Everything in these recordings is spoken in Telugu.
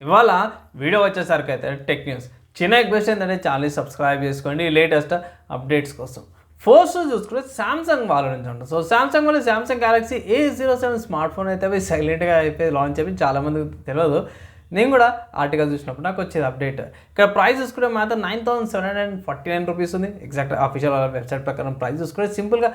ఇవాళ వీడియో వచ్చేసరికి అయితే టెక్ న్యూస్ చిన్న రిక్వెస్ట్ ఏంటంటే ఛానల్ సబ్స్క్రైబ్ చేసుకోండి లేటెస్ట్ అప్డేట్స్ కోసం. ఫస్ట్ చూసుకుంటే సామ్సంగ్ వాళ్ళ నుంచి ఉంటుంది. సో సామ్సంగ్ వల్ల Samsung Galaxy A07 smart phone అయితే అవి సైలెంట్గా అయిపోయి లాంచ్ అయిపోయి చాలామందికి తెలియదు. నేను కూడా ఆర్టికల్ చూసినప్పుడు నాకు వచ్చేది అప్డేట్. ఇక్కడ ప్రైస్ చూసుకుంటే మాత్రం 9,749 రూపీస్ ఉంది. ఎగ్జాక్ట్ అఫీషియల్ వెబ్సైట్ ప్రకారం ప్రైస్ చూసుకుంటే సింపుల్గా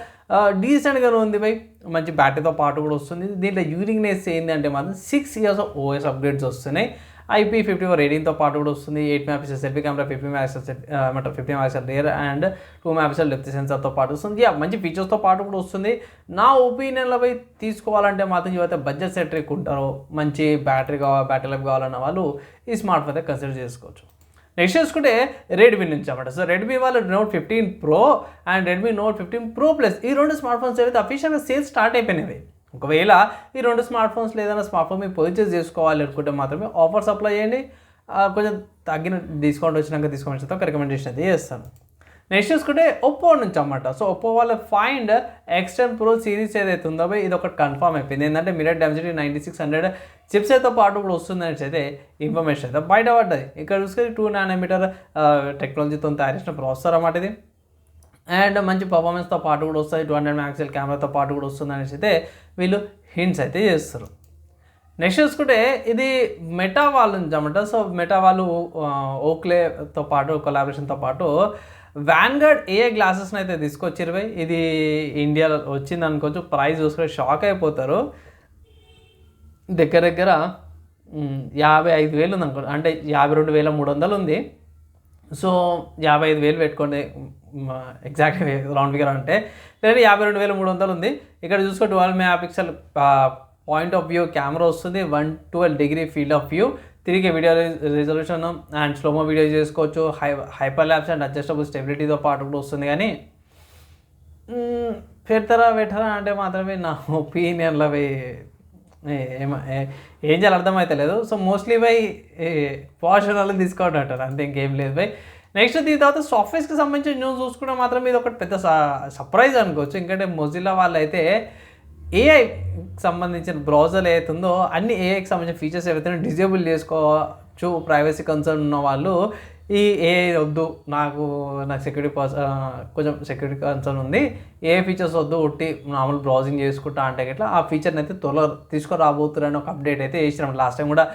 డీసెంట్గానే ఉంది బై. మంచి బ్యాటరీతో పాటు కూడా వస్తుంది. దీంట్లో యూనిక్నెస్ ఏంటి అంటే మాత్రం 6 ఇయర్స్ ఓఎస్ అప్డేట్స్ వస్తున్నాయి. IP54 రేటింగ్తో పాటు కూడా వస్తుంది. 8 MP selfie camera, 50 MP rear and 2 MP depth సెన్సార్తో పాటు వస్తుంది. మంచి ఫీచర్స్తో పాటు కూడా వస్తుంది. నా ఒపీనియన్లో పోయి తీసుకోవాలంటే మాత్రం ఎవరైతే బడ్జెట్ సెట్రిక్ ఉంటారో, మంచి బ్యాటరీ లైఫ్ కావాలన్న వాళ్ళు ఈ స్మార్ట్ ఫోన్ అయితే కన్సిడర్ చేసుకోవచ్చు. నెక్స్ట్ చూసుకుంటే రెడ్మీ నుంచి అన్నమాట. సో రెడ్మీ వాళ్ళు Note 15 Pro and Redmi Note 15 Pro Plus ఈ రెండు స్మార్ట్ ఫోన్స్ అయితే అఫీషియల్గా సేల్స్ స్టార్ట్ అయిపోయినవి. ఒకవేళ ఈ రెండు స్మార్ట్ ఫోన్స్ లేదన్నా స్మార్ట్ ఫోన్ మీరు పర్చేస్ చేసుకోవాలి అనుకుంటే మాత్రమే ఆఫర్స్ అప్లై చేయండి. కొంచెం తగ్గిన డిస్కౌంట్ వచ్చినాక తీసుకోవచ్చు ఒక రికమెండేషన్ అయితే చేస్తాను. నెక్స్ట్ చూసుకుంటే ఒప్పో నుంచి అన్నమాట. సో ఒప్పో వాళ్ళ ఫైండ్ X10 Pro సిరీస్ ఏదైతే ఉందో ఇది ఒకటి కన్ఫర్మ్ అయిపోయింది. ఏంటంటే మిరర్ డెన్సిటీ 9600 చిప్స్ అయితే పాటు కూడా వస్తుందని అయితే ఇన్ఫర్మేషన్ అయితే బయటపడ్డది. ఇక్కడ చూసుకుంటే 2 nm టెక్నాలజీతో తయారు చేసిన ప్రాసెసర్ అన్నమాట ఇది. అండ్ మంచి పర్ఫార్మెన్స్తో పాటు కూడా వస్తుంది. 200 MP కెమెరాతో పాటు కూడా వస్తుంది అనేసి అయితే వీళ్ళు హింట్స్ అయితే చేస్తారు. నెక్స్ట్ చూసుకుంటే ఇది మెటా వాళ్ళ నుంచి అన్నమాట. సో మెటా వాళ్ళు ఓక్లేతో పాటు కొలాబరేషన్తో పాటు వ్యాన్గార్డ్ AI గ్లాసెస్ని అయితే తీసుకొచ్చారు. ఇది ఇండియాలో వచ్చింది అనుకోవచ్చు. ప్రైస్ చూసుకుంటే షాక్ అయిపోతారు. దగ్గర 55,000 ఉంది అనుకో, అంటే 52,300 ఉంది. సో 55,000 పెట్టుకోండి ఎగ్జాక్ట్ రౌండ్ ఫిగర్ అంటే, లేదా 52,300 ఉంది. ఇక్కడ చూసుకో 12 MP point of view camera వస్తుంది. 112 degree field of view, 3K video resolution and slow-mo video చేసుకోవచ్చు. హైపర్ ల్యాప్స్ అండ్ అడ్జస్టబుల్ స్టెబిలిటీతో పాటు కూడా వస్తుంది. కానీ పెట్టరా అంటే మాత్రమే నా ఒపీనియన్లో ఏం చేయాలి అర్థమైతే లేదు. సో మోస్ట్లీ బై పాషన్ వాళ్ళని తీసుకోవడం అంటారు, అంతే ఇంకేం లేదు బై. నెక్స్ట్ దీని తర్వాత సాఫ్ట్వేర్స్కి సంబంధించిన న్యూస్ చూసుకుంటే మాత్రం ఇది ఒకటి పెద్ద సర్ప్రైజ్ అనుకోవచ్చు. ఎందుకంటే మొజిల్లా వాళ్ళు అయితే ఏఐకి సంబంధించిన బ్రౌజర్ ఏదైతుందో అన్ని ఏఐకి సంబంధించిన ఫీచర్స్ ఏవైతే డిజేబుల్ చేసుకోవచ్చు. ప్రైవసీ కన్సర్న్ ఉన్న వాళ్ళు ఈ ఏఐ వద్దు, నాకు కొంచెం సెక్యూరిటీ కన్సర్న్ ఉంది, ఏ ఫీచర్స్ వద్దు, ఉట్టి మామూలు బ్రౌజింగ్ చేసుకుంటా అంటే ఇట్లా ఆ ఫీచర్ని అయితే త్వరలో తీసుకురాబోతున్నారని ఒక అప్డేట్ అయితే చేసినాం. లాస్ట్ టైం కూడా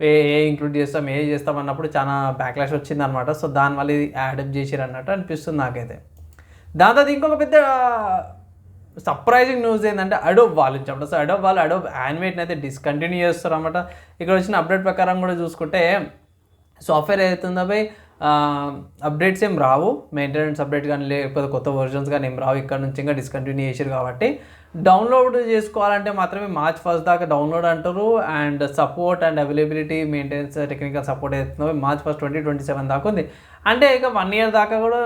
ఏ ఇంక్లూడ్ చేస్తాం అన్నప్పుడు చాలా బ్యాక్లాష్ వచ్చిందనమాట. సో దానివల్ల ఇది యాడప్ట్ చేసారు అన్నట్టు అనిపిస్తుంది నాకైతే. దాని తర్వాత ఇంకొక పెద్ద సర్ప్రైజింగ్ న్యూస్ ఏంటంటే అడోబ్ వాళ్ళు చెప్పడం. సో అడోబ్ యానిమేట్ని అయితే డిస్కంటిన్యూ చేస్తారు అన్నమాట. ఇక్కడ వచ్చిన అప్డేట్ ప్రకారం కూడా చూసుకుంటే సాఫ్ట్వేర్ ఏదైతుందో అప్డేట్స్ ఏం రావు, మెయింటెనెన్స్ అప్డేట్ కానీ లేకపోతే కొత్త వర్జన్స్ కానీ ఏం రావు. ఇక్కడ నుంచి ఇంకా డిస్కంటిన్యూ చేసారు కాబట్టి డౌన్లోడ్ చేసుకోవాలంటే మాత్రమే March 1 దాకా డౌన్లోడ్ అంటారు. And support and availability maintenance technical support ఏదైతుందో March 1, 2027 దాకా ఉంది. అంటే ఇక 1 year దాకా కూడా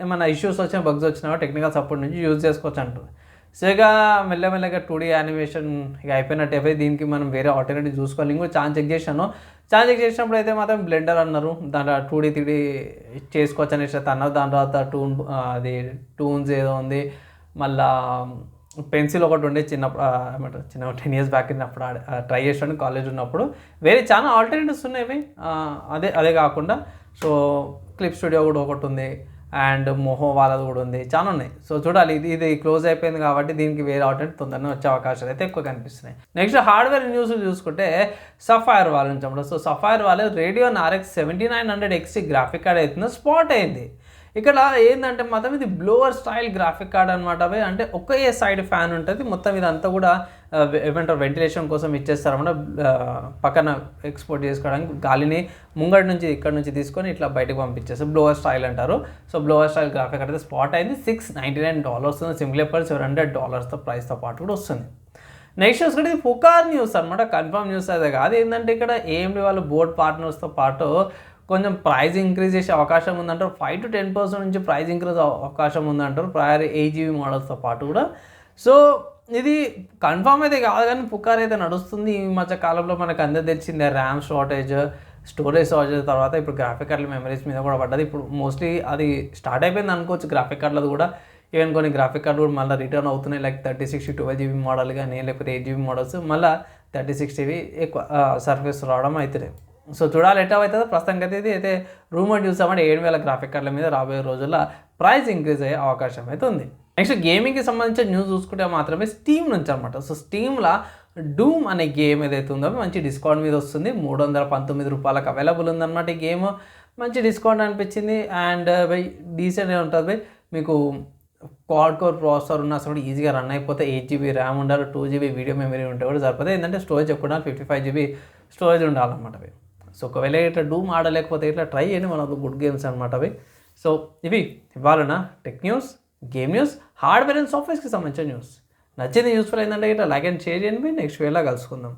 ఏమైనా ఇష్యూస్ వచ్చినా బగ్స్ వచ్చినా టెక్నికల్ సపోర్ట్ నుంచి యూజ్ చేసుకోవచ్చు అంటారు. సో ఇక మెల్లమెల్లగా 2D యానిమేషన్ ఇక అయిపోయినట్టు దీనికి మనం వేరే ఆల్టర్నేటివ్ చూసుకోవాలి. నేను కూడా ఛాన్స్ చెక్ చేసినప్పుడు అయితే మాత్రం బ్లెండర్ అన్నారు, దాంట్లో 2D 3D చేసుకోవచ్చు అనేసి అయితే అన్నారు. దాని తర్వాత టూన్స్ ఏదో ఉంది, మళ్ళా పెన్సిల్ ఒకటి ఉండే చిన్న 10 years బ్యాక్ ఉన్నప్పుడు ట్రై చేసాను కాలేజ్ ఉన్నప్పుడు. వేరే చాలా ఆల్టర్నేటివ్స్ ఉన్నాయి అదే కాకుండా. సో క్లిప్ స్టూడియో కూడా ఒకటి ఉంది అండ్ మోహో వాళ్ళది కూడా ఉంది, చాలా ఉన్నాయి. సో చూడాలి, ఇది క్లోజ్ అయిపోయింది కాబట్టి దీనికి వేరే ఆల్టర్నేట్ తొందరగా వచ్చే అవకాశాలు అయితే ఎక్కువ కనిపిస్తున్నాయి. నెక్స్ట్ హార్డ్వేర్ న్యూస్ చూసుకుంటే సఫైర్ వాళ్ళ నుంచి అన్నమాట. సో సఫైర్ వాళ్ళు Radeon RX 7900 XT graphic card అవుతుందో స్పాట్ అయింది. ఇక్కడ ఏంటంటే మాత్రం ఇది బ్లోవర్ స్టైల్ గ్రాఫిక్ కార్డ్ అనమాట. అంటే ఒకే సైడ్ ఫ్యాన్ ఉంటుంది, మొత్తం ఇదంతా కూడా ఏమంటారు వెంటిలేషన్ కోసం ఇచ్చేస్తారన్నమాట. పక్కన ఎక్స్పోర్ట్ చేసుకోవడానికి గాలిని ముంగడి నుంచి ఇక్కడ నుంచి తీసుకొని ఇట్లా బయటకు పంపించేస్తారు, బ్లోవర్ స్టైల్ అంటారు. So blower style graphic card అయితే స్పాట్ అయింది. $699 సింగిల్ పర్ $700 ప్రైస్తో పాటు కూడా వస్తుంది. నెక్స్ట్ చూసుకుంటే ఇది పుకార్ న్యూస్ అనమాట, కన్ఫర్మ్ న్యూస్ అయితే కాదు. ఏంటంటే ఇక్కడ AMD వాళ్ళు బోర్డ్ పార్ట్నర్స్తో పాటు కొంచెం ప్రైస్ ఇంక్రీజ్ చేసే అవకాశం ఉందంటారు. 5 to 10% నుంచి ప్రైస్ ఇంక్రీజ్ అవకాశం ఉందంటారు ప్రయర్ 8GB మోడల్స్తో పాటు కూడా. సో ఇది కన్ఫర్మ్ అయితే కాదు కానీ పుకార్ అయితే నడుస్తుంది. ఈ మధ్య కాలంలో మనకు అందరూ తెలిసిందే ర్యామ్ షార్టేజ్, స్టోరేజ్ షార్టేజ్, తర్వాత ఇప్పుడు గ్రాఫిక్ కార్డుల మెమరీస్ మీద కూడా పడ్డది. ఇప్పుడు మోస్ట్లీ అది స్టార్ట్ అయిపోయింది అనుకోవచ్చు గ్రాఫిక్ కార్డులది కూడా. ఈవెన్ కొన్ని గ్రాఫిక్ కార్డు కూడా మళ్ళీ రిటర్న్ అవుతున్నాయి, లైక్ 3060 12GB మోడల్ కానీ లేకపోతే 8GB మోడల్స్ మళ్ళీ 3060 ఎక్కువ సర్ఫేస్ రావడం అవుతున్నాయి. సో చూడాలి ఎట్లా అవుతుందో. ప్రస్తుతానికి అయితే ఇది అయితే రూమర్ చూసామంటే 7000 గ్రాఫిక్ కార్డుల మీద రాబోయే రోజుల్లో ప్రైస్ ఇంక్రీజ్ అయ్యే అవకాశం అయితే ఉంది. నెక్స్ట్ గేమింగ్కి సంబంధించిన న్యూస్ చూసుకుంటే మాత్రమే స్టీమ్ నుంచి అనమాట. సో స్టీమ్లో డూమ్ అనే గేమ్ ఏదైతే ఉందో మంచి డిస్కౌంట్ మీద వస్తుంది. 319 రూపాయలకు అవైలబుల్ ఉందన్నమాట. ఈ గేమ్ మంచి డిస్కౌంట్ అనిపించింది. అండ్ బై డీసెంట్గా ఉంటుంది బై. మీకు క్వాడ్ కోర్ ప్రాసెసర్ ఉన్నా అసలు ఈజీగా రన్ అయిపోతే. 8 GB ర్యామ్ ఉండాలి, 2 GB వీడియో మెమరీ ఉంటే కూడా సరిపోతే. ఏంటంటే స్టోరేజ్ ఎక్కువ 55 GB స్టోరేజ్ ఉండాలన్నమాట అవి. సో ఒకవేళ ఇట్లా డూమ్ ఆడలేకపోతే ఇట్లా ట్రై చేయండి, మనకు గుడ్ గేమ్స్ అనమాట అవి. సో ఇవి ఇవాళ tech news, game news, hardware and సాఫ్ట్వేర్స్కి సంబంధించిన న్యూస్. నచ్చింది యూస్ఫుల్ అయిందంటే ఇట్లా లైక్ అండ్ షేర్ చేయండి. నెక్స్ట్ వేళ కలుసుకుందాం.